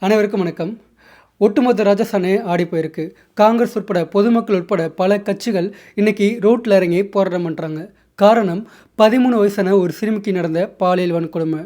அனைவருக்கும் வணக்கம். ஒட்டுமொத்த ராஜஸ்தானே ஆடி போயிருக்கு. காங்கிரஸ் உட்பட பொதுமக்கள் உட்பட பல கட்சிகள் இன்னைக்கு ரோட்டில் இறங்கி போராட்டம் பண்ணுறாங்க. காரணம் 13 வயசான ஒரு சிறுமிக்கு நடந்த பாலியல் வன்கொடுமை.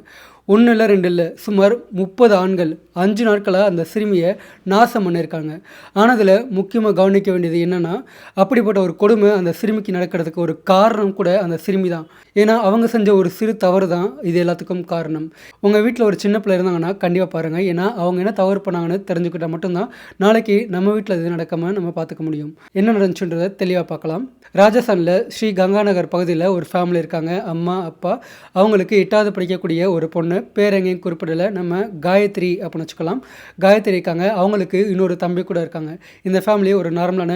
1 இல்லை 2 இல்லை, சுமார் 30 ஆண்கள் 5 நாட்களாக அந்த சிறுமியை நாசம் பண்ணியிருக்காங்க. ஆனால் அதில் முக்கியமாக கவனிக்க வேண்டியது என்னென்னா, அப்படிப்பட்ட ஒரு கொடுமை அந்த சிறுமிக்கு நடக்கிறதுக்கு ஒரு காரணம் கூட அந்த சிறுமி தான். ஏன்னா அவங்க செஞ்ச ஒரு சிறு தவறு தான் இது எல்லாத்துக்கும் காரணம். உங்கள் வீட்டில் ஒரு சின்ன பிள்ளை இருந்தாங்கன்னா கண்டிப்பாக பாருங்கள். ஏன்னா அவங்க என்ன தவறு பண்ணாங்கன்னு தெரிஞ்சுக்கிட்டால் மட்டும்தான் நாளைக்கு நம்ம வீட்டில் இது நடக்காமல் நம்ம பார்த்துக்க முடியும். என்ன நடந்துச்சுன்றதை தெளிவாக பார்க்கலாம். ராஜஸ்தானில் ஸ்ரீ கங்காநகர் பகுதியில் ஒரு ஃபேமிலி இருக்காங்க. அம்மா, அப்பா, அவங்களுக்கு 8வது படிக்கக்கூடிய ஒரு பொண்ணு, பேர் எங்கேயும் குறிப்பிடலை, நம்ம காயத்ரி அப்படின்னு வச்சுக்கலாம். காயத்ரி இருக்காங்க. அவங்களுக்கு இன்னொரு தம்பி கூட இருக்காங்க. இந்த ஃபேமிலி ஒரு நார்மலான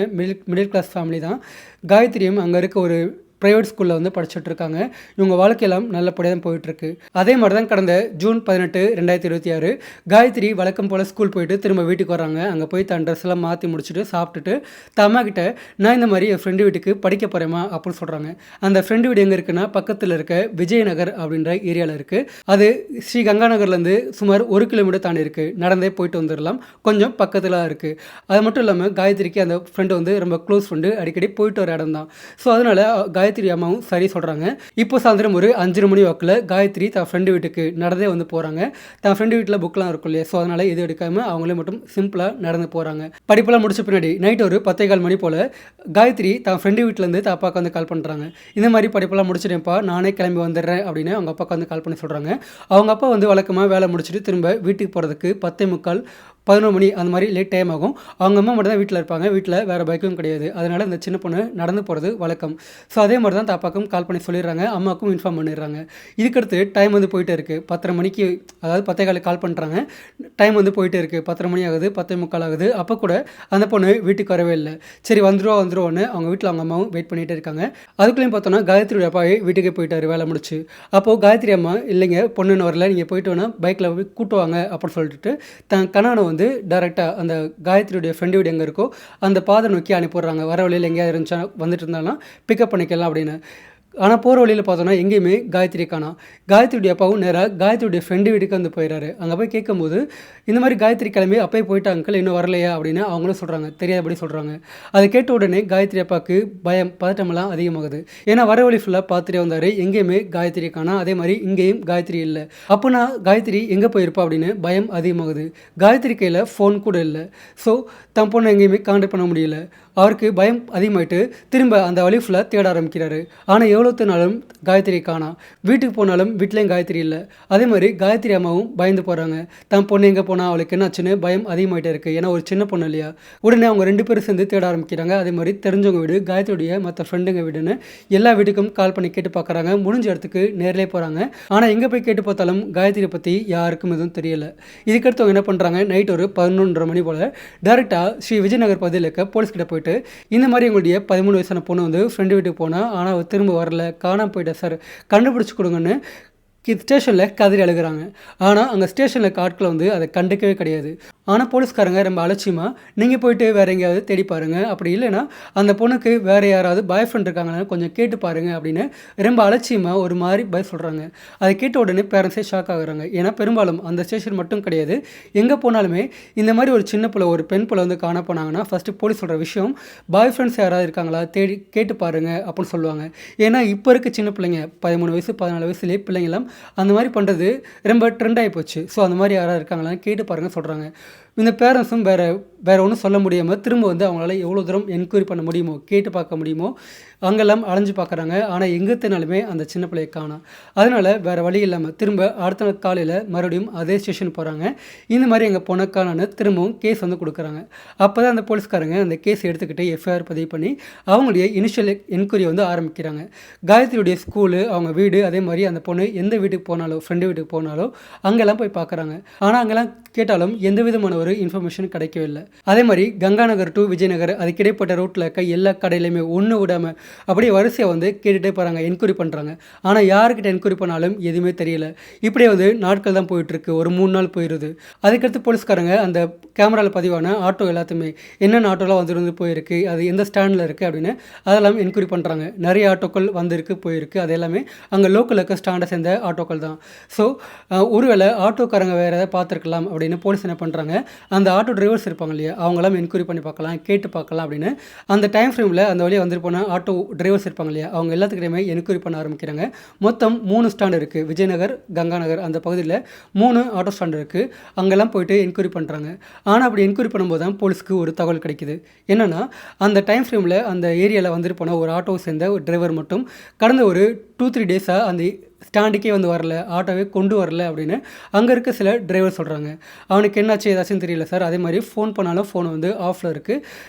மிடில் கிளாஸ் ஃபேமிலி தான். காயத்ரியும் அங்கே இருக்க ஒரு ப்ரைவேட் ஸ்கூலில் வந்து படிச்சுட்டு இருக்காங்க. இவங்க வாழ்க்கையெல்லாம் நல்லபடியாக தான் போயிட்டுருக்கு. அதே மாதிரி தான் கடந்த ஜூன் 18, 2026 காயத்ரி வழக்கம் போல் ஸ்கூல் போயிட்டு திரும்ப வீட்டுக்கு வராங்க. அங்கே போய் தன் ட்ரெஸ் எல்லாம் மாற்றி முடிச்சுட்டு சாப்பிட்டுட்டு அம்மா கிட்ட, நான் இந்த மாதிரி என் ஃப்ரெண்டு வீட்டுக்கு படிக்க போகிறேம்மா அப்படின்னு சொல்கிறாங்க. அந்த ஃப்ரெண்டு வீடு எங்கே இருக்குன்னா பக்கத்தில் இருக்க விஜயநகர் அப்படின்ற ஏரியாவில் இருக்குது. அது ஸ்ரீ கங்காநகர்லேருந்து சுமார் 1 கிலோமீட்டர் தாண்டி இருக்குது. நடந்தே போயிட்டு வந்துடலாம். கொஞ்சம் பக்கத்தில் இருக்குது. அது மட்டும் இல்லாமல் காயத்ரிக்கு அந்த ஃப்ரெண்டு வந்து ரொம்ப க்ளோஸ் ஃப்ரெண்டு, அடிக்கடி போயிட்டு வர இடம் தான். ஸோ அதனால் காயத்ரி அம்மாவும் சரி சொல்கிறாங்க. இப்போ சாயந்தரம் ஒரு 5 மணி வாக்கில் காயத்ரி தன் ஃப்ரெண்டு வீட்டுக்கு நடந்தே வந்து போகிறாங்க. தன் ஃப்ரெண்டு வீட்டில் புக்கெலாம் இருக்கும் இல்லையா, ஸோ அதனால் இது எடுக்காமல் அவங்களே மட்டும் சிம்பிளாக நடந்து போகிறாங்க. படிப்பெல்லாம் முடிச்ச பின்னாடி நைட் ஒரு 10:15 மணி போல் காயத்ரி தன் ஃப்ரெண்டு வீட்டிலேருந்து தன் அப்பாவுக்கு வந்து கால் பண்ணுறாங்க. இந்த மாதிரி படிப்பெல்லாம் முடிச்சிட்டேன்ப்பா, நானே கிளம்பி வந்துடுறேன் அப்படின்னு அவங்க அப்பாவுக்கு வந்து கால் பண்ணி சொல்கிறாங்க. அவங்க அப்பா வந்து வழக்கமாக வேலை முடிச்சுட்டு திரும்ப வீட்டுக்கு போகிறதுக்கு 10:45, 11 மணி அந்த மாதிரி லேட் டைம் ஆகும். அவங்க அம்மா மட்டும் தான் வீட்டில் இருப்பாங்க. வீட்டில் வேறு பைக்கும் கிடையாது. அதனால் இந்த சின்ன பொண்ணு நடந்து போகிறது வழக்கம். ஸோ அதே மாதிரி தான் தாப்பாக்கும் கால் பண்ணி சொல்லிடுறாங்க. அம்மாவுக்கும் இன்ஃபார்ம் பண்ணிடுறாங்க. இதுக்கடுத்து டைம் வந்து போயிட்டே இருக்குது. 10:30 மணிக்கு, அதாவது 10:15 கால் பண்ணுறாங்க. டைம் வந்து போயிட்டே இருக்குது. 10:30 மணி ஆகுது, 10:45 ஆகுது. அப்போ கூட அந்த பொண்ணு வீட்டுக்கு வரவே இல்லை. சரி வந்துருவோன்னு அவங்க வீட்டில் அவங்க அம்மாவும் வெயிட் பண்ணிகிட்டே இருக்காங்க. அதுக்குள்ளேயும் பார்த்தோன்னா காயத்ரியோட அப்பாவே வீட்டுக்கே போயிட்டார் வேலை முடிச்சு. அப்போது காயத்ரி அம்மா, இல்லைங்க பொண்ணுன்னு வரல, நீங்கள் போயிட்டு வேணால் பைக்கில் போய் கூட்டு வாங்க அப்படின்னு சொல்லிட்டு தன் கணவனை வந்து டைரெக்டாக அந்த காயத்ரியுடைய ஃப்ரெண்டு வீடு எங்கே இருக்கோ அந்த பாதை நோக்கி அனுப்பிடுறாங்க. வர வழியில் எங்கேயாவது இருந்துச்சா வந்துட்டு இருந்தாலும் பிக்கப் பண்ணிக்கலாம் அப்படின்னு. ஆனால் போகிற வழியில் பார்த்தோன்னா எங்கேயுமே காயத்ரி காணோம். காயத்ரியுடைய அப்பாவும் நேராக காயத்ரியுடைய ஃப்ரெண்டு வீட்டுக்கு வந்து போயிடுறாரு. அங்கே போய் கேட்கும்போது, இந்த மாதிரி காயத்ரி கிளம்பி அப்போயே போயிட்டு அங்கிள் இன்னும் வரலையா அப்படின்னு அவங்களும் சொல்கிறாங்க. தெரியாதபடி சொல்கிறாங்க. அதை கேட்ட உடனே காயத்ரி அப்பாவுக்கு பயம், பதட்டமெல்லாம் அதிகமாகுது. ஏன்னா வர வழி ஃபுல்லாக பார்த்துட்டே வந்தார். எங்கேயுமே காயத்ரி காணோம். அதே மாதிரி இங்கேயும் காயத்ரி இல்லை. அப்போனா காயத்ரி எங்கே போயிருப்பா அப்படின்னு பயம் அதிகமாகுது. காயத்ரி கையில் ஃபோன் கூட இல்லை. ஸோ தன் பொண்ணை எங்கேயுமே கான்டாக்ட் பண்ண முடியல. அவருக்கு பயம் அதிகமாகிட்டு திரும்ப அந்த வழி ஃபுல்லாக தேட ஆரம்பிக்கிறாரு. ஆனால் எவ்வளோ தேடினாலும் காயத்ரி காணோம். வீட்டுக்கு போனாலும் வீட்லேயும் காயத்ரி இல்லை. அதே மாதிரி காயத்ரி அம்மாவும் பயந்து போகிறாங்க. தன் பொண்ணு எங்கே போனால் அவளுக்கு என்னாச்சுன்னு பயம் அதிகமாகிட்டே இருக்குது. ஏன்னா ஒரு சின்ன பொண்ணு இல்லையா. உடனே அவங்க 2 பேரும் சேர்ந்து தேட ஆரம்பிக்கிறாங்க. அதே மாதிரி தெரிஞ்சவங்க வீடு, காயத்ரியுடைய மற்ற ஃப்ரெண்டுங்க வீடுன்னு எல்லா வீட்டுக்கும் கால் பண்ணி கேட்டு பார்க்குறாங்க. முடிஞ்ச இடத்துக்கு நேரிலே போகிறாங்க. ஆனால் எங்கே போய் கேட்டு பார்த்தாலும் காயத்ரியை பற்றி யாருக்கும் எதுவும் தெரியலை. இதுக்கடுத்து அவங்க என்ன பண்ணுறாங்க, நைட் ஒரு 11:30 மணி போல் டேரெக்டாக ஸ்ரீ விஜயநகர் பகுதியில் இருக்க போலீஸ்கிட்ட போயிட்டு, இந்த மாதிரி எங்களுடைய 13 வயசான பொண்ணு வந்து ஃப்ரெண்டு வீட்டுக்கு போனால், ஆனால் அவள் திரும்ப வரல, காணாமல் போயிட்டா சார், கண்டுபிடிச்சி கொடுங்கன்னு ஸ்டேஷனில் கதறி அழுகிறாங்க. ஆனால் அங்கே ஸ்டேஷனில் ஆட்களை வந்து அதை கண்டுக்கவே கிடையாது. ஆனால் போலீஸ்காரங்க ரொம்ப அலட்சியமாக, நீங்கள் போயிட்டு வேறு எங்கேயாவது தேடி பாருங்கள், அப்படி இல்லைன்னா அந்த பொண்ணுக்கு வேறு யாராவது பாய் ஃப்ரெண்ட் இருக்காங்கன்னா கொஞ்சம் கேட்டு பாருங்கள் அப்படின்னு ரொம்ப அலட்சியமாக ஒரு மாதிரி பதில் சொல்கிறாங்க. அதை கேட்ட உடனே பேரண்ட்ஸே ஷாக் ஆகுறாங்க. ஏன்னா பெரும்பாலும் அந்த ஸ்டேஷன் மட்டும் கிடையாது, எங்கே போனாலுமே இந்த மாதிரி ஒரு சின்ன பிள்ளை, ஒரு பெண் பிள்ளை வந்து காண போனாங்கன்னா ஃபஸ்ட்டு போலீஸ் சொல்கிற விஷயம், பாய் ஃப்ரெண்ட்ஸ் யாராவது இருக்காங்களா தேடி கேட்டு பாருங்கள் அப்படின்னு சொல்லுவாங்க. ஏன்னா இப்போ இருக்க சின்ன பிள்ளைங்க 13 வயசு 14 வயசுலேயே பிள்ளைங்களாம் அந்த மாதிரி பண்ணுறது ரொம்ப ட்ரெண்ட் ஆகி போச்சு. ஸோ அந்த மாதிரி யாராவது இருக்காங்களான்னு கேட்டு பாருங்கள் சொல்கிறாங்க. இந்த பேரண்ட்ஸும் வேறு ஒன்றும் சொல்ல முடியாமல் திரும்ப வந்து அவங்களால எவ்வளோ தூரம் என்கொயரி பண்ண முடியுமோ, கேட்டு பார்க்க முடியுமோ அங்கெல்லாம் அலைஞ்சு பார்க்குறாங்க. ஆனால் எங்கே தேனாலுமே அந்த சின்ன பிள்ளையை காணோம். அதனால் வேறு வழி இல்லாமல் திரும்ப அடுத்த நாள் காலையில் மறுபடியும் அதே ஸ்டேஷன் போகிறாங்க. இந்த மாதிரி எங்கள் பொண்ணக்கானு திரும்பவும் கேஸ் வந்து கொடுக்குறாங்க. அப்போ தான் அந்த போலீஸ்காரங்க அந்த கேஸ் எடுத்துக்கிட்டு எஃப்ஐஆர் பதிவு பண்ணி அவங்களுடைய இனிஷியல் என்கொயரி வந்து ஆரம்பிக்கிறாங்க. காயத்ரியுடைய ஸ்கூலு, அவங்க வீடு, அதே மாதிரி அந்த பொண்ணு எந்த வீட்டுக்கு போனாலோ, ஃப்ரெண்டு வீட்டுக்கு போனாலோ அங்கெல்லாம் போய் பார்க்குறாங்க. ஆனால் அங்கெல்லாம் கேட்டாலும் எந்த விதமான விதமான ஒரு இன்ஃபர்மேஷன் கிடைக்கவே இல்லை. அதே மாதிரி கங்கா நகர் டு விஜயநகர் அதுக்கு இடைப்பட்ட ரோட்டில் இருக்க எல்லா கடையிலையுமே ஒன்று விடாமல் அப்படியே வரிசையாக வந்து கேட்டுகிட்டே போகிறாங்க, என்கொயரி பண்ணுறாங்க. ஆனால் யாருக்கிட்ட என்கொயரி பண்ணாலும் எதுவுமே தெரியல. இப்படியே வந்து நாட்கள் தான் போயிட்டுருக்கு. ஒரு 3 நாள் போயிடுது. அதுக்கடுத்து போலீஸ்காரங்க அந்த கேமராவில் பதிவான ஆட்டோ எல்லாத்தையுமே என்னென்ன ஆட்டோலாம் வந்து போயிருக்கு, அது எந்த ஸ்டாண்டில் இருக்குது அப்படின்னு அதெல்லாம் என்கொயரி பண்ணுறாங்க. நிறைய ஆட்டோக்கள் வந்திருக்கு போயிருக்கு. அது எல்லாமே அங்கே லோக்கலில் இருக்க ஸ்டாண்டை சேர்ந்த ஆட்டோக்கள் தான். ஸோ ஒருவேளை ஆட்டோக்காரங்க வேறு எதாவது பார்த்துருக்கலாம் அப்படின்னு போலீஸ் என்ன பண்ணுறாங்க, அந்த ஆட்டோ டிரைவர்ஸ் இருப்பாங்க இல்லையா, அவங்களாம் என்கொயரி பண்ணி பார்க்கலாம், கேட்டு பார்க்கலாம் அப்படின்னு அந்த டைம் ஃப்ரேமில் அந்த வழியாக வந்துட்டு போன ஆட்டோ டிரைவர்ஸ் இருப்பாங்க இல்லையா, அவங்க எல்லாத்துக்கிட்டையுமே என்கொயரி பண்ண ஆரம்பிக்கிறாங்க. மொத்தம் 3 ஸ்டாண்ட் இருக்குது. விஜயநகர், கங்கா நகர் அந்த பகுதியில் 3 ஆட்டோ ஸ்டாண்ட் இருக்குது. அங்கெல்லாம் போயிட்டு என்கொயரி பண்ணுறாங்க. ஆனால் அப்படி என்கொயரி பண்ணும்போது தான் போலீஸ்க்கு ஒரு தகவல் கிடைக்குது. என்னென்னா, அந்த டைம் ஃப்ரேமில் அந்த ஏரியாவில் வந்துட்டு போன ஒரு ஆட்டோவை சேர்ந்த ஒரு டிரைவர் மட்டும் கடந்த ஒரு 2-3 டேஸாக அந்த ஸ்டாண்டுக்கே வந்து வரல, ஆட்டோவே கொண்டு வரல அப்படின்னு அங்கே இருக்க சில டிரைவர் சொல்கிறாங்க. அவனுக்கு என்னாச்சு ஏதாச்சும் தெரியல சார், அதே மாதிரி ஃபோன் பண்ணாலும் ஃபோன் வந்து ஆஃபில் இருக்குது,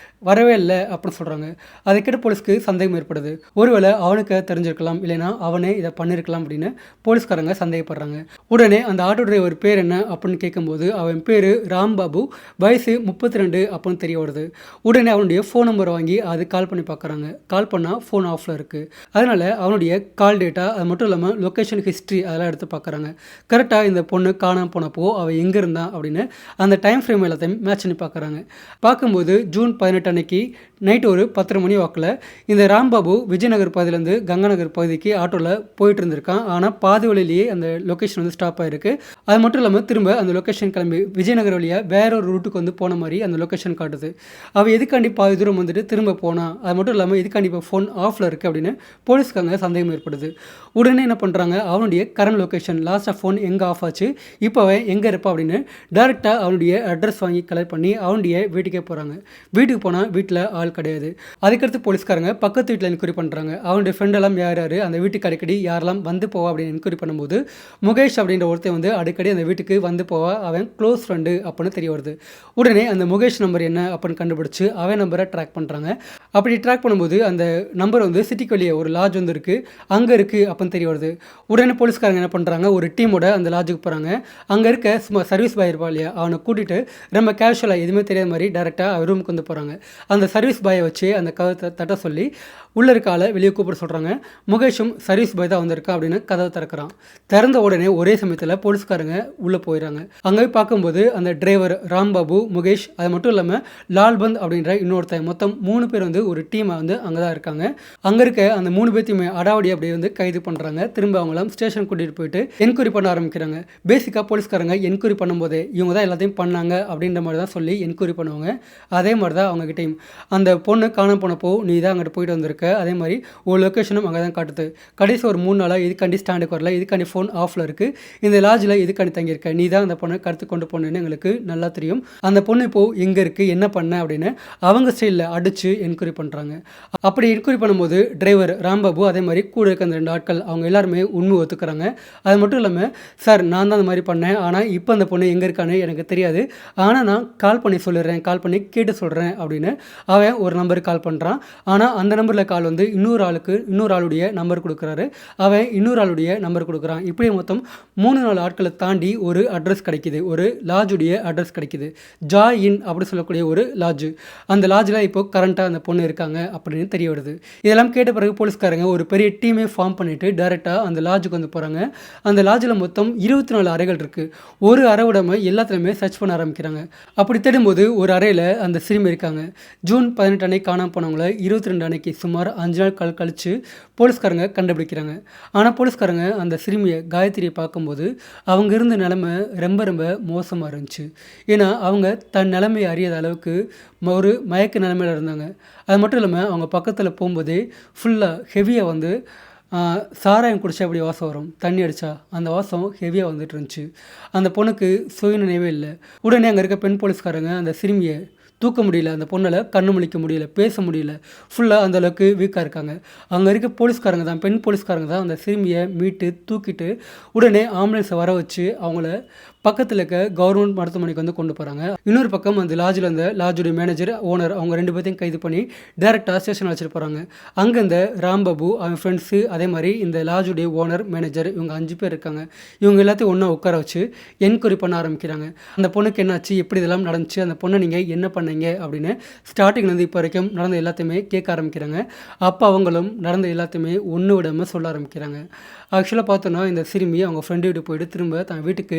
வரவே இல்லை அப்படின்னு சொல்கிறாங்க. அதை கேட்டு போலீஸ்க்கு சந்தேகம் ஏற்படுது. ஒருவேளை அவனுக்கு தெரிஞ்சிருக்கலாம், இல்லைனா அவனே இதை பண்ணியிருக்கலாம் அப்படின்னு போலீஸ்காரங்க சந்தேகப்படுறாங்க. உடனே அந்த ஆட்டோ டிரைவர் பேர் என்ன அப்படின்னு கேட்கும்போது அவன் பேர் ராம்பாபு, வயசு 32 அப்படின்னு தெரிய வருது. உடனே அவனுடைய ஃபோன் நம்பரை வாங்கி அது கால் பண்ணி பார்க்குறாங்க. கால் பண்ணால் ஃபோன் ஆஃபில் இருக்குது. அதனால் அவனுடைய கால் டேட்டா, அது மட்டும் இல்லாமல் லொக்கேஷன் ஹிஸ்ட்ரி அதெல்லாம் எடுத்து பார்க்குறாங்க. கரெக்டாக இந்த பொண்ணு காணாமல் போனப்போ அவள் எங்கே இருந்தான் அப்படின்னு அந்த டைம் ஃப்ரேம் எல்லாத்தையும் மேட்ச் பண்ணி பார்க்குறாங்க. பார்க்கும்போது ஜூன் 18 அன்னைக்கு நைட்டு ஒரு 10:30 மணி வாக்கில் இந்த ராம்பாபு விஜயநகர் பகுதியிலேருந்து கங்கா நகர் பகுதிக்கு ஆட்டோவில் போயிட்டு இருந்திருக்கான். ஆனால் பாதி வழியிலேயே அந்த லொக்கேஷன் வந்து ஸ்டாப் ஆகிருக்கு. அது மட்டும் இல்லாமல் திரும்ப அந்த லொக்கேஷன் கிளம்பி விஜயநகர் வழியாக வேற ஒரு ரூட்டுக்கு வந்து போன மாதிரி அந்த லொக்கேஷன் காட்டுது. அவள் எதுக்காண்டி பாதி தூரம் வந்துட்டு திரும்ப போனான், அது மட்டும் இல்லாமல் எதுக்காண்டி இப்போ ஃபோன் ஆஃபில் இருக்குது அப்படின்னு போலீஸ்க்காங்க சந்தேகம் ஏற்படுது. உடனே என்ன பண்ணுறாங்க, அவனுடைய கரண்ட் லொக்கேஷன் லாஸ்ட்டாக ஃபோன் எங்கே ஆஃப் ஆச்சு, இப்போ அவன் எங்கே இருப்பா அப்படின்னு டேரெக்டாக அவனுடைய அட்ரஸ் வாங்கி கலெக்ட் பண்ணி அவனுடைய வீட்டுக்கே போகிறாங்க. வீட்டுக்கு போனால் வீட்டில் ஆள் கிடையாது. அதுக்கடுத்து போலீஸ்காரங்க பக்கத்து வீட்டில் என்கொயரி பண்ணுறாங்க. அவனுடைய ஃப்ரெண்டெல்லாம் யார் யார் அந்த வீட்டுக்கு அடிக்கடி யாரெல்லாம் வந்து போவா அப்படின்னு என்கொயரி பண்ணும்போது முகேஷ் அப்படின்ற ஒருத்தன் வந்து அடிக்கடி அந்த வீட்டுக்கு வந்து போவா, அவன் க்ளோஸ் ஃப்ரெண்டு அப்படின்னு தெரிய வருது. உடனே அந்த முகேஷ் நம்பர் என்ன அப்படின்னு கண்டுபிடிச்சு அவன் நம்பரை ட்ராக் பண்ணுறாங்க. அப்படி ட்ராக் பண்ணும்போது அந்த நம்பர் வந்து சிட்டிக்கு வெளியே ஒரு லாட்ஜ் வந்து இருக்குது, அங்கே இருக்குது அப்படின்னு தெரிய வருது. உடனே போலீஸ்காரங்க என்ன பண்ணுறாங்க, ஒரு டீமோட அந்த லாட்ஜுக்கு போகிறாங்க. அங்கே இருக்க சர்வீஸ் பாய் இருப்பா இல்லையா, அவனை கூட்டிகிட்டு ரொம்ப கேஷுவலாக எதுவுமே தெரியாத மாதிரி டேரெக்டாக ரூமுக்கு வந்து போகிறாங்க. அந்த சர்வீஸ் பாயை வச்சு அந்த கதவை தட்ட சொல்லி உள்ளே இருக்க ஆளை வெளியே கூப்பிட சொல்கிறாங்க. முகேஷும் சர்வீஸ் பாய் தான் வந்திருக்கா அப்படின்னு கதவை திறக்கிறான். திறந்த உடனே ஒரே சமயத்தில் போலீஸ்காரங்க உள்ளே போயிடறாங்க. அங்கே போய் பார்க்கும்போது அந்த டிரைவர் ராம்பாபு, முகேஷ், அது மட்டும் இல்லாமல் லால்பந்த் அப்படின்ற இன்னொருத்தன், மொத்தம் 3 பேர் வந்து ஒரு டீமாக வந்து அங்கே தான் இருக்காங்க. அங்கே இருக்க அந்த 3 பேர்த்தையுமே அடாவடி அப்படியே வந்து கைது பண்ணுறாங்க. திரும்ப அவங்களாம் ஸ்டேஷன் கூட்டிகிட்டு போயிட்டு என்கொயரி பண்ண ஆரம்பிக்கிறாங்க. பேசிக்காக போலீஸ்காரங்க என்கொயரி பண்ணும்போதே இவங்க தான் எல்லாத்தையும் பண்ணாங்க அப்படின்ற மாதிரி தான் சொல்லி என்கொயரி பண்ணுவாங்க. அதே மாதிரி தான் அவங்ககிட்டையும் அந்த பொண்ணு காணாமல் போனப்போ நீ தான் அங்கிட்டு போயிட்டு வந்திருக்க, அதே மாதிரி ஒரு லொக்கேஷனும் அங்கே தான் காட்டுது. கடைசி ஒரு 3 நாளாக இதுக்காண்டி ஸ்டாண்டுக்கு வரல, இதுக்காண்டி ஃபோன் ஆஃபில் இருக்குது, இந்த லாட்ஜில் இதுக்காண்டி தங்கியிருக்க, நீ தான் அந்த பொண்ணை கடத்து கொண்டு போனேன்னு எங்களுக்கு நல்லா தெரியும், அந்த பொண்ணு இப்போது எங்கே இருக்குது, என்ன பண்ண அப்படின்னு அவங்க ஸ்டைலில் அடித்து என்கொயரி பண்ணுறாங்க. அப்படி என்கொயரி பண்ணும்போது டிரைவர் ராம்பாபு அதே மாதிரி கூட இருக்க அந்த 2 ஆட்கள் அவங்க எல்லாருமே உண்மை ஒத்துக்கிறாங்க. அது மட்டும் இல்லாமல் சார் நான் தான் அந்த மாதிரி பண்ணேன், ஆனால் இப்போ அந்த பொண்ணு எங்கே இருக்கான்னு எனக்கு தெரியாது, ஆனால் நான் கால் பண்ணி சொல்லிடுறேன், கால் பண்ணி கேட்டு சொல்கிறேன் அப்படின்னு அவன் ஒரு நம்பருக்கு கால் பண்ணுறான். ஆனால் அந்த நம்பரில் கால் வந்து இன்னொரு ஆளுடைய நம்பர் கொடுக்குறாரு, அவன் இன்னொரு ஆளுடைய நம்பர் கொடுக்குறான். இப்படி மொத்தம் 3-4 ஆட்களை தாண்டி ஒரு அட்ரஸ் கிடைக்கிது, ஒரு லாட்ஜுடைய அட்ரஸ் கிடைக்கிது. ஜாய் இன் அப்படி சொல்லக்கூடிய ஒரு லாட்ஜு. அந்த லாட்ஜில் இப்போ கரண்ட்டாக அந்த பொண்ணு இருக்காங்க அப்படின்னு தெரிய வருது. இதெல்லாம் கேட்ட பிறகு போலீஸ்காரங்க ஒரு பெரிய டீமே ஃபார்ம் பண்ணிவிட்டு டேரெக்டாக அந்த லாட்ஜுக்கு வந்து போகிறாங்க. அந்த லாட்ஜில் மொத்தம் 24 அறைகள் இருக்குது. ஒரு அறை விடாமல் எல்லாத்துலையுமே சர்ச் பண்ண ஆரம்பிக்கிறாங்க. அப்படி தேடும்போது ஒரு அறையில் அந்த சிறுமி இருக்காங்க. ஜூன் 18 அன்னைக்கு காணாமல் போனவங்கள 22 அன்னைக்கு சுமார் 5 நாள் கழித்து போலீஸ்காரங்க கண்டுபிடிக்கிறாங்க. ஆனால் போலீஸ்காரங்க அந்த சிறுமியை காயத்ரியை பார்க்கும்போது அவங்க இருந்த நிலைமை ரொம்ப ரொம்ப மோசமாக இருந்துச்சு. ஏன்னா அவங்க தன் நிலைமையை அறியாத அளவுக்கு ஒரு மயக்க நிலைமையில் இருந்தாங்க. அது மட்டும் இல்லாமல் அவங்க பக்கத்தில் போகும்போதே ஃபுல்லாக ஹெவியாக வந்து சாராயம் குடித்தா எப்படி வாசம் வரும், தண்ணி அடித்தா அந்த வாசம் ஹெவியாக வந்துட்டு இருந்துச்சு. அந்த பொண்ணுக்கு சுயநினைவே இல்லை. உடனே அங்கே இருக்க பெண் போலீஸ்காரங்க அந்த சிறுமியை தூக்க முடியல, அந்த பொண்ணால் கண்ணு முழிக்க முடியல, பேச முடியல, ஃபுல்லாக அந்தளவுக்கு வீக்காக இருக்காங்க. அங்கே இருக்க போலீஸ்காரங்க தான், பெண் போலீஸ்காரங்க தான் அந்த சிறுமியை மீட்டு தூக்கிட்டு உடனே ஆம்புலன்ஸை வர வச்சு அவங்கள பக்கத்தில் இருக்க கவர்மெண்ட் மருத்துவமனைக்கு வந்து கொண்டு போகிறாங்க. இன்னொரு பக்கம் அந்த லாட்ஜில் இருந்த லாட்ஜுடைய மேனேஜர், ஓனர் அவங்க 2 பேர்த்தையும் கைது பண்ணி டேரெக்டாக ஸ்டேஷன் அழைச்சிட்டு போகிறாங்க. அங்கே இந்த ராம்பாபு, அவன் ஃப்ரெண்ட்ஸு, அதே மாதிரி இந்த லாட்ஜுடைய ஓனர், மேனேஜர் இவங்க 5 பேர் இருக்காங்க. இவங்க எல்லாத்தையும் ஒன்றா உட்கார வச்சு என்கொயரி பண்ண ஆரம்பிக்கிறாங்க. அந்த பொண்ணுக்கு என்னாச்சு, எப்படி இதெல்லாம் நடந்துச்சு, அந்த பொண்ணை நீங்கள் என்ன பண்ணீங்க அப்படின்னு ஸ்டார்டிங்லேருந்து இப்போ வரைக்கும் நடந்த எல்லாத்தையுமே கேட்க ஆரம்பிக்கிறாங்க. அப்போ அவங்களும் நடந்த எல்லாத்தையுமே ஒன்று விடாமல் சொல்ல ஆரம்பிக்கிறாங்க. ஆக்சுவலாக பார்த்தோன்னா இந்த சிறுமி அவங்க ஃப்ரெண்டு வீட்டுக்கு போயிட்டு திரும்ப தன் வீட்டுக்கு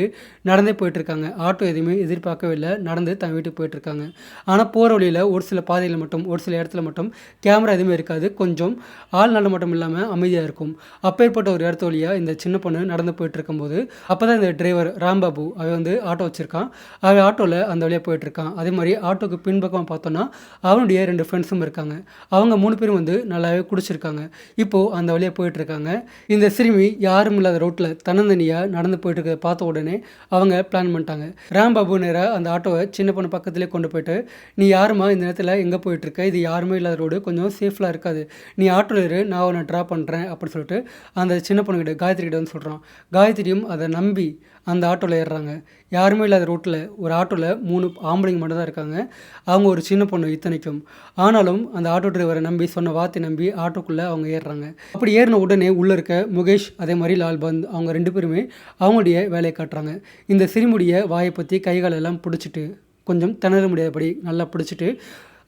நடந்தே போயிட்டுருக்காங்க. ஆட்டோ எதுவுமே எதிர்பார்க்கவே இல்லை, நடந்து தன் வீட்டுக்கு போயிட்டுருக்காங்க. ஆனால் போகிற வழியில் ஒரு சில பாதையில் மட்டும், ஒரு சில இடத்துல மட்டும் கேமரா எதுவுமே இருக்காது. கொஞ்சம் ஆள் நடை மட்டும் இல்லாமல் அமைதியாக இருக்கும். அப்பேற்பட்ட ஒரு இடத்து வழியாக இந்த சின்ன பொண்ணு நடந்து போயிட்டு இருக்கும்போது அப்போ தான் இந்த டிரைவர் ராம்பாபு அவன் வந்து ஆட்டோ வச்சுருக்கான். அவன் ஆட்டோவில் அந்த வழியாக போயிட்டுருக்கான். அதே மாதிரி ஆட்டோக்கு பின்பக்கம் பார்த்தோன்னா அவனுடைய 2 ஃப்ரெண்ட்ஸும் இருக்காங்க. அவங்க 3 பேரும் வந்து நல்லாவே குடிச்சிருக்காங்க. இப்போது அந்த வழியாக போயிட்டுருக்காங்க. இந்த சிறுமி யாரும் இல்லாத ரோட்டில் தன்னந்தனியாக நடந்து போயிட்டு இருக்க பார்த்த உடனே அவங்க பிளான் பண்ணிட்டாங்க. ராம்பாபு நேராக அந்த ஆட்டோவை சின்ன பொண்ணு பக்கத்துலேயே கொண்டு போயிட்டு, நீ யாருமா இந்த நேரத்தில் எங்கே போயிட்டுருக்க, இது யாருமே இல்லாத ரோடு, கொஞ்சம் சேஃப்லாம் இருக்காது, நீ ஆட்டோவில் இரு, நான் உன்னை ட்ராப் பண்ணுறேன் அப்படின்னு சொல்லிட்டு அந்த சின்ன பொண்ணுக்கிட்ட காயத்ரி கிட்ட வந்து சொல்கிறான். காயத்ரியும் அதை நம்பி அந்த ஆட்டோவில் ஏறுறாங்க. யாருமே இல்லாத ரோட்டில் ஒரு ஆட்டோவில் 3 ஆம்பளைங்க மட்டும் தான் இருக்காங்க. அவங்க ஒரு சின்ன பொண்ணு இத்தனைக்கும். ஆனாலும் அந்த ஆட்டோ டிரைவரை நம்பி, சொன்ன வார்த்தை நம்பி ஆட்டோக்குள்ளே அவங்க ஏறுறாங்க. அப்படி ஏறின உடனே உள்ளே இருக்க முகேஷ், அதே மாதிரி லால்பந்த் அவங்க 2 பேருமே அவங்களுடைய வேலையை காட்டுறாங்க. இந்த சிறுமுடியை வாயை பற்றி கைகாலெல்லாம் பிடிச்சிட்டு, கொஞ்சம் திணற முடியாதபடி நல்லா பிடிச்சிட்டு,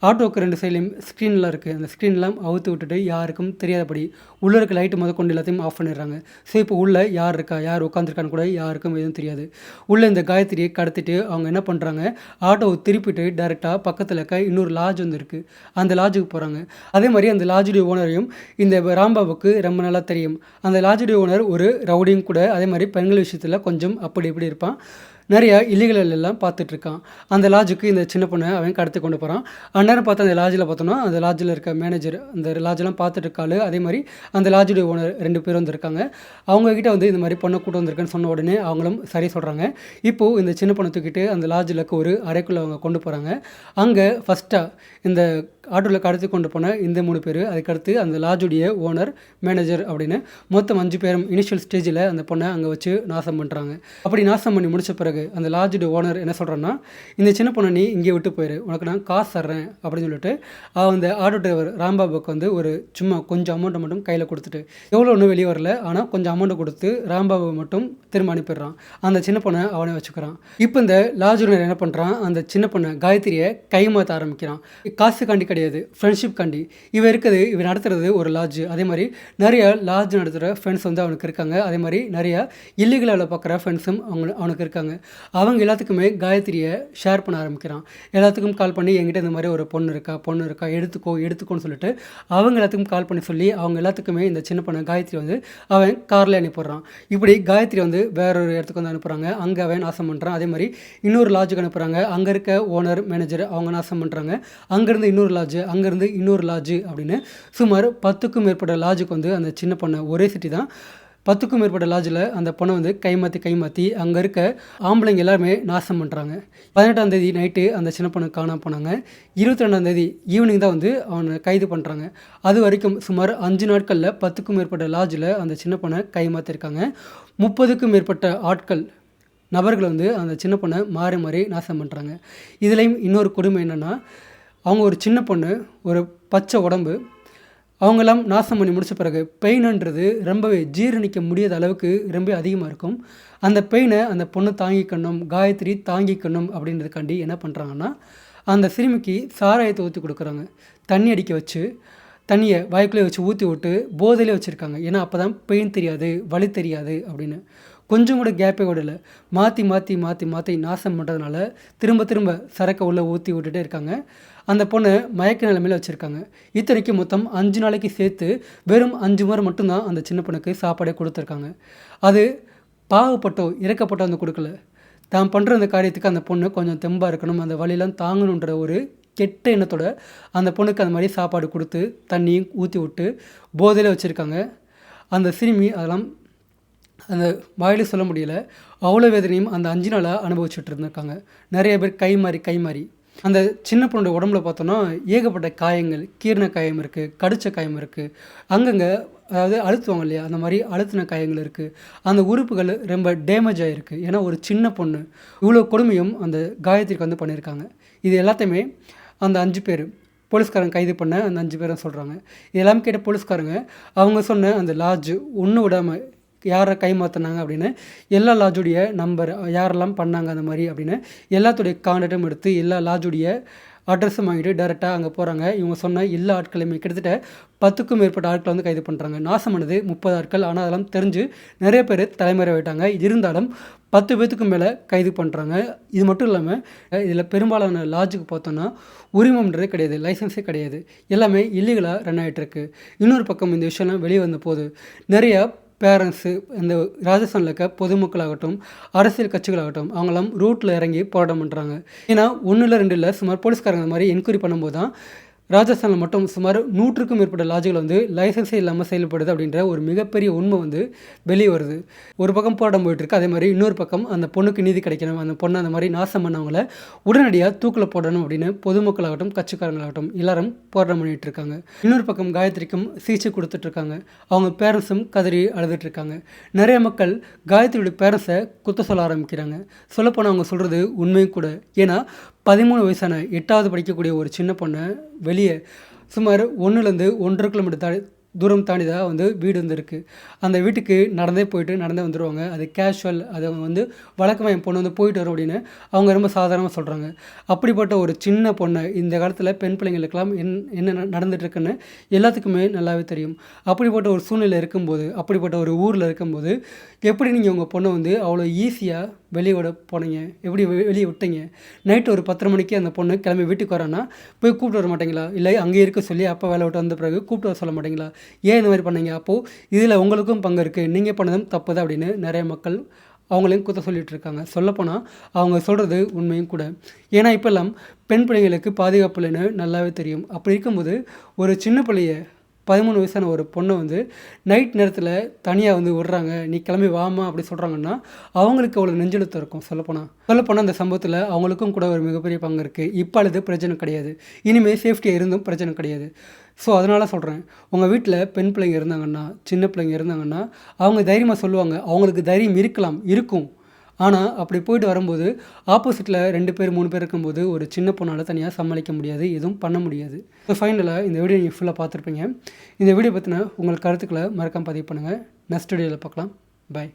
ஆட்டோவுக்கு 2 சைட்லேயும் ஸ்க்ரீன்லாம் இருக்குது. அந்த ஸ்க்ரீன்லாம் அவுத்து விட்டுட்டு யாருக்கும் தெரியாதபடி உள்ளே இருக்க லைட்டு கொண்டு எல்லாத்தையும் ஆஃப் பண்ணிடுறாங்க. ஸோ இப்போ உள்ளே யார் இருக்கா, யார் உட்காந்துருக்கான்னு கூட யாருக்கும் எதுவும் தெரியாது. உள்ளே இந்த காயத்ரியை கடத்திட்டு அவங்க என்ன பண்ணுறாங்க, ஆட்டோவை திருப்பிட்டு டேரெக்டாக பக்கத்தில் இருக்க இன்னொரு லாட்ஜ் வந்து இருக்குது, அந்த லாட்ஜுக்கு போகிறாங்க. அதே மாதிரி அந்த லாட்ஜுடைய ஓனரையும் இந்த ராம்பாபுக்கு ரொம்ப நல்லா தெரியும். அந்த லாட்ஜுடைய ஓனர் ஒரு ரவுடியும் கூட. அதே மாதிரி பெண்கள் விஷயத்தில் கொஞ்சம் அப்படி இப்படி இருப்பான். நிறையா இல்லீகல் எல்லாம் பார்த்துட்ருக்கான். அந்த லாட்ஜுக்கு இந்த சின்ன பொண்ணை அவன் கடத்தி கொண்டு போகிறான். அந்நேரம் பார்த்தா அந்த லாட்ஜில் பார்த்தோன்னா அந்த லாட்ஜில் இருக்க மேனேஜர் அந்த லாட்ஜெலாம் பார்த்துட்டு இருக்காள். அதே மாதிரி அந்த லாட்ஜுடைய ஓனர் 2 பேர் வந்திருக்காங்க. அவங்கக்கிட்ட வந்து இந்த மாதிரி பொண்ணை கூட்டு வந்திருக்கேன்னு சொன்ன உடனே அவங்களும் சரி சொல்கிறாங்க. இப்போது இந்த சின்ன பொண்ணை தூக்கிட்டு அந்த லாட்ஜில் இருக்க ஒரு அறைக்குள்ளே அவங்க கொண்டு போகிறாங்க. அங்கே ஃபஸ்ட்டாக இந்த ஆட்டோவில் கடத்தி கொண்டு போன இந்த 3 பேர், அதுக்கடுத்து அந்த லாட்ஜுடைய ஓனர், மேனேஜர் அப்படின்னு மொத்தம் 5 பேரும் இனிஷியல் ஸ்டேஜில் அந்த பொண்ணை அங்கே வச்சு நாசம் பண்ணுறாங்க. அப்படி நாசம் பண்ணி முடித்த பிறகு அந்த லாட்ஜுடைய ஓனர் என்ன சொல்கிறான்னா, இந்த சின்ன பொண்ணை நீ இங்கே விட்டு போயிரு, உனக்கு நான் காசு தர்றேன் அப்படின்னு சொல்லிட்டு அந்த ஆட்டோ டிரைவர் ராம்பாபுக்கு வந்து ஒரு சும்மா கொஞ்சம் அமௌண்ட்டை மட்டும் கையில் கொடுத்துட்டு, எவ்வளோ ஒன்றும் வெளியே வரல, ஆனால் கொஞ்சம் அமௌண்ட்டை கொடுத்து ராம்பாபு மட்டும் திரும்ப அனுப்பிடுறான். அந்த சின்ன பொண்ணை அவனே வச்சுக்கிறான். இப்போ இந்த லாட்ஜ் ஓனர் என்ன பண்ணுறான், அந்த சின்ன பொண்ணை காயத்ரியை கைமாற்ற ஆரம்பிக்கிறான். காசுக்காண்டி கிடையாது, ஃப்ரெண்ட்ஷிப் காண்டி. இவன் நடத்துறது ஒரு லாட்ஜ். அதே மாதிரி நிறைய லாட்ஜ் நடத்துகிற ஃப்ரெண்ட்ஸ் வந்து அவனுக்கு இருக்காங்க. அதே மாதிரி நிறையா இல்லீகலாக பார்க்குற ஃப்ரெண்ட்ஸும் அவனுக்கு இருக்காங்க. அவங்க எல்லாத்துக்குமே காயத்ரியை ஷேர் பண்ண ஆரம்பிக்கிறான். எல்லாத்துக்கும் கால் பண்ணி, என்கிட்ட இந்த மாதிரி ஒரு பொண்ணு இருக்கா, எடுத்துக்கோன்னு சொல்லிட்டு அவங்க எல்லாத்துக்கும் கால் பண்ணி சொல்லி அவங்க எல்லாத்துக்குமே இந்த சின்ன பொண்ணு காயத்ரி வந்து அவன் காரில் அனுப்பிடுறான். இப்படி காயத்ரி வந்து வேறொரு இடத்துக்கு வந்து அனுப்புகிறாங்க. அங்கே அவன் நாசம் பண்ணுறான். அதே மாதிரி இன்னொரு லாட்ஜுக்கு அனுப்புகிறாங்க. அங்கே இருக்க ஓனர், மேனேஜர் அவங்க நாசம் பண்ணுறாங்க. அங்கேருந்து இன்னொரு லாட்ஜு, அங்கேருந்து இன்னொரு லாட்ஜு அப்படின்னு சுமார் 10க்கும் மேற்பட்ட லாட்ஜுக்கு வந்து அந்த சின்ன பொண்ணை, ஒரே சிட்டி தான், 10க்கும் மேற்பட்ட லாட்ஜில் அந்த பொண்ணை வந்து கைமாற்றி அங்கே இருக்க ஆம்பளைங்க எல்லாருமே நாசம் பண்ணுறாங்க. 18ஆம் தேதி நைட்டு அந்த சின்ன பொண்ணு காணாமல் போனாங்க. 22ஆம் தேதி ஈவினிங் தான் வந்து அவனை கைது பண்ணுறாங்க. அது வரைக்கும் சுமார் 5 நாட்களில் 10க்கும் மேற்பட்ட லாட்ஜில் அந்த சின்ன பொண்ணை கைமாற்றிருக்காங்க. 30க்கும் மேற்பட்ட நபர்கள் வந்து அந்த சின்ன பொண்ணை மாறி நாசம் பண்ணுறாங்க. இதுலேயும் இன்னொரு கொடுமை என்னென்னா, அவங்க ஒரு சின்ன பொண்ணு, ஒரு பச்சை உடம்பு, அவங்கெல்லாம் நாசம் பண்ணி முடித்த பிறகு பெயின்ன்றது ரொம்பவே ஜீரணிக்க முடியாத அளவுக்கு ரொம்ப அதிகமாக இருக்கும். அந்த பெயினை அந்த பொண்ணு தாங்கிக்கணும், காயத்ரி தாங்கிக்கணும் அப்படின்றதுக்காண்டி என்ன பண்ணுறாங்கன்னா, அந்த சிறுமிக்கு சாராயத்தை ஊற்றி கொடுக்குறாங்க. தண்ணி அடிக்க வச்சு, தண்ணியை வாய்க்குள்ளே வச்சு ஊற்றி விட்டு போதையிலே வச்சுருக்காங்க. ஏன்னா அப்போ தான் பெயின் தெரியாது, வலி தெரியாது அப்படின்னு. கொஞ்சம் கூட கேப்பே கூட இல்லை. மாற்றி நாசம் பண்ணுறதுனால திரும்ப சரக்கை உள்ளே ஊற்றி விட்டுட்டே இருக்காங்க. அந்த பொண்ணை மயக்க நிலைமையில் வச்சுருக்காங்க. இத்தனைக்கு மொத்தம் 5 நாளைக்கு சேர்த்து வெறும் 5 முறை மட்டும்தான் அந்த சின்ன பொண்ணுக்கு சாப்பாடே கொடுத்துருக்காங்க. அது பாவப்பட்டோ இறக்கப்பட்டோ வந்து கொடுக்கல. தான் பண்ணுற அந்த காரியத்துக்கு அந்த பொண்ணு கொஞ்சம் தெம்பாக இருக்கணும், அந்த வழியெல்லாம் தாங்கணுன்ற ஒரு கெட்ட எண்ணத்தோட அந்த பொண்ணுக்கு அந்த மாதிரி சாப்பாடு கொடுத்து தண்ணியும் ஊற்றி விட்டு போதையில் வச்சுருக்காங்க. அந்த சிறுமி அதெல்லாம் அந்த வாயிலே சொல்ல முடியல. அவ்வளோ வேதனையும் அந்த 5 நாளாக அனுபவிச்சுட்டு இருந்திருக்காங்க. நிறைய பேர் கை மாறி அந்த சின்ன பொண்ணோட உடம்புல பார்த்தோன்னா ஏகப்பட்ட காயங்கள், கீரண காயம் இருக்குது, கடிச்ச காயம் இருக்குது. அங்கங்கே அதாவது அழுத்துவாங்க இல்லையா, அந்த மாதிரி அழுத்தின காயங்கள் இருக்குது. அந்த உறுப்புகள் ரொம்ப டேமேஜ் ஆகிருக்கு. ஏன்னா ஒரு சின்ன பொண்ணு இவ்வளோ கொடுமையும் அந்த காயத்ரிக்கு வந்து பண்ணியிருக்காங்க. இது எல்லாத்தையுமே அந்த 5 பேர் போலீஸ்காரங்க கைது பண்ண அந்த 5 பேரும் சொல்கிறாங்க. இது எல்லாமே கேட்ட போலீஸ்காரங்க அவங்க சொன்ன அந்த லாட்ஜ் ஒன்று விடாமல் யாரை கைமாற்றினாங்க அப்படின்னு எல்லா லாட்ஜுடைய நம்பர் யாரெல்லாம் பண்ணாங்க அந்த மாதிரி அப்படின்னு எல்லாத்துடைய கான்டாக்டும் எடுத்து எல்லா லாட்ஜுடைய அட்ரஸும் வாங்கிட்டு டேரெக்டாக அங்கே போகிறாங்க. இவங்க சொன்ன எல்லா ஆட்களையுமே கிட்டத்தட்ட 10க்கும் மேற்பட்ட ஆட்களை வந்து கைது பண்ணுறாங்க. நாசமானது 30 ஆட்கள். ஆனால் அதெல்லாம் தெரிஞ்சு நிறைய பேர் தலைமறைவாயிட்டாங்க. இருந்தாலும் 10 பேர்த்துக்கும் மேலே கைது பண்ணுறாங்க. இது மட்டும் இல்லாமல் இதில் பெரும்பாலான லாட்ஜுக்கு பார்த்தோன்னா உரிமம்ன்றதே கிடையாது, லைசன்ஸே கிடையாது. எல்லாமே இல்லீகலாக ரன் ஆகிட்டுருக்கு. இன்னொரு பக்கம் இந்த விஷயம்லாம் வெளியே வந்த போது நிறையா பேரண்ட்ஸு இந்த ராஜஸ்தானில் இருக்க பொதுமக்களாகட்டும் அரசியல் கட்சிகளாகட்டும் அவங்களாம் ரோட்டில் இறங்கி போராட்டம் பண்ணுறாங்க. ஏன்னா 1 இல்லை 2 இல்லை சுமார் போலீஸ்காரங்க அந்த மாதிரி என்கொயரி பண்ணும்போது தான் ராஜஸ்தானில் மட்டும் சுமார் 100க்கும் மேற்பட்ட லாட்ஜுகள் வந்து லைசன்ஸே இல்லாமல் செயல்படுது அப்படின்ற ஒரு மிகப்பெரிய உண்மை வந்து வெளியே வருது. ஒரு பக்கம் போராட்டம் போயிட்டுருக்கு, அதே மாதிரி இன்னொரு பக்கம் அந்த பொண்ணுக்கு நீதி கிடைக்கணும், அந்த பொண்ணை அந்த மாதிரி நாசம் பண்ணவங்கள உடனடியாக தூக்கில் போடணும் அப்படின்னு பொதுமக்களாகட்டும் கட்சிக்காரங்களாகட்டும் எல்லாரும் போராட்டம் பண்ணிகிட்டு இருக்காங்க. இன்னொரு பக்கம் காயத்ரிக்கும் சிகிச்சை கொடுத்துட்ருக்காங்க. அவங்க பேரண்ட்ஸும் கதறி அழுதுட்ருக்காங்க. நிறைய மக்கள் காயத்ரியோட பேரண்ட்ஸை குத்த சொல்ல ஆரம்பிக்கிறாங்க. சொல்லப்போனால் அவங்க சொல்கிறது உண்மையும் கூட. ஏன்னா 13 வயசான 8வது படிக்கக்கூடிய ஒரு சின்ன பொண்ணை வெளியே சுமார் 1லேருந்து 1.5 கிலோமீட்டர் தூரம் தாண்டி தான் வந்து வீடு வந்து இருக்குது. அந்த வீட்டுக்கு நடந்தே போயிட்டு நடந்தே வந்துடுவாங்க. அது கேஷுவல், அது அவங்க வந்து வழக்கமாக என் பொண்ணு வந்து போயிட்டு வரும் அப்படின்னு அவங்க ரொம்ப சாதாரணமாக சொல்கிறாங்க. அப்படிப்பட்ட ஒரு சின்ன பொண்ணை இந்த காலத்தில் பெண் பிள்ளைங்களுக்கெல்லாம் என்ன நடந்துகிட்ருக்குன்னு எல்லாத்துக்குமே நல்லாவே தெரியும். அப்படிப்பட்ட ஒரு சூழ்நிலை இருக்கும்போது, அப்படிப்பட்ட ஒரு ஊரில் இருக்கும்போது எப்படி நீங்கள் உங்கள் பொண்ணை வந்து அவ்வளோ ஈஸியாக வெளியே விட போனீங்க, எப்படி வெளியே விட்டீங்க? நைட்டு ஒரு 10:30 மணிக்கு அந்த பொண்ணு கிளம்பி வீட்டுக்கு வரான்னா போய் கூப்பிட்டு வர மாட்டீங்களா? இல்லை அங்கே இருக்க சொல்லி அப்போ வேலை விட்டு வந்த பிறகு கூப்பிட்டு வர சொல்ல மாட்டீங்களா? ஏன் இந்த மாதிரி பண்ணீங்க? அப்போது இதில் உங்களுக்கும் பங்கு இருக்குது, நீங்கள் பண்ணதும் தப்பு தான் அப்படின்னு நிறைய மக்கள் அவங்களையும் குத்த சொல்லிகிட்டு இருக்காங்க. சொல்லப்போனால் அவங்க சொல்கிறது உண்மையும் கூட. ஏன்னா இப்போல்லாம் பெண் பிள்ளைங்களுக்கு பாதுகாப்பு இல்லைன்னு நல்லாவே தெரியும். அப்படி இருக்கும்போது ஒரு சின்ன பிள்ளைய 13 வயசான ஒரு பொண்ணை வந்து நைட் நேரத்தில் தனியாக வந்து விடுறாங்க, நீ கிளம்பி வாமா அப்படி சொல்கிறாங்கன்னா அவங்களுக்கு அவ்வளோ நெஞ்செழுத்தம் இருக்கும். சொல்லப்போனால் அந்த சம்பவத்தில் அவங்களுக்கும் கூட ஒரு மிகப்பெரிய பங்கு இருக்குது. இப்போ அது பிரச்சனை கிடையாது, இனிமேல் சேஃப்டியாக இருந்தும் பிரச்சனை கிடையாது. ஸோ அதனால் சொல்கிறேன், உங்கள் வீட்டில் பெண் பிள்ளைங்க இருந்தாங்கன்னா சின்ன பிள்ளைங்க இருந்தாங்கன்னா அவங்க தைரியமாக சொல்லுவாங்க. அவங்களுக்கு தைரியம் இருக்கும். ஆனால் அப்படி போயிட்டு வரும்போது ஆப்போசிட்டில் 2 பேர் 3 பேர் இருக்கும்போது ஒரு சின்ன பொண்ணால் தனியாக சமாளிக்க முடியாது, எதுவும் பண்ண முடியாது. ஸோ ஃபைனலாக இந்த வீடியோ நீங்கள் ஃபுல்லாக பார்த்துருப்பீங்க. இந்த வீடியோ பற்றின உங்கள் கருத்துக்களை மறக்காமல் பதிவு பண்ணுங்கள். நெக்ஸ்ட் வீடியோவில் பார்க்கலாம். பாய்.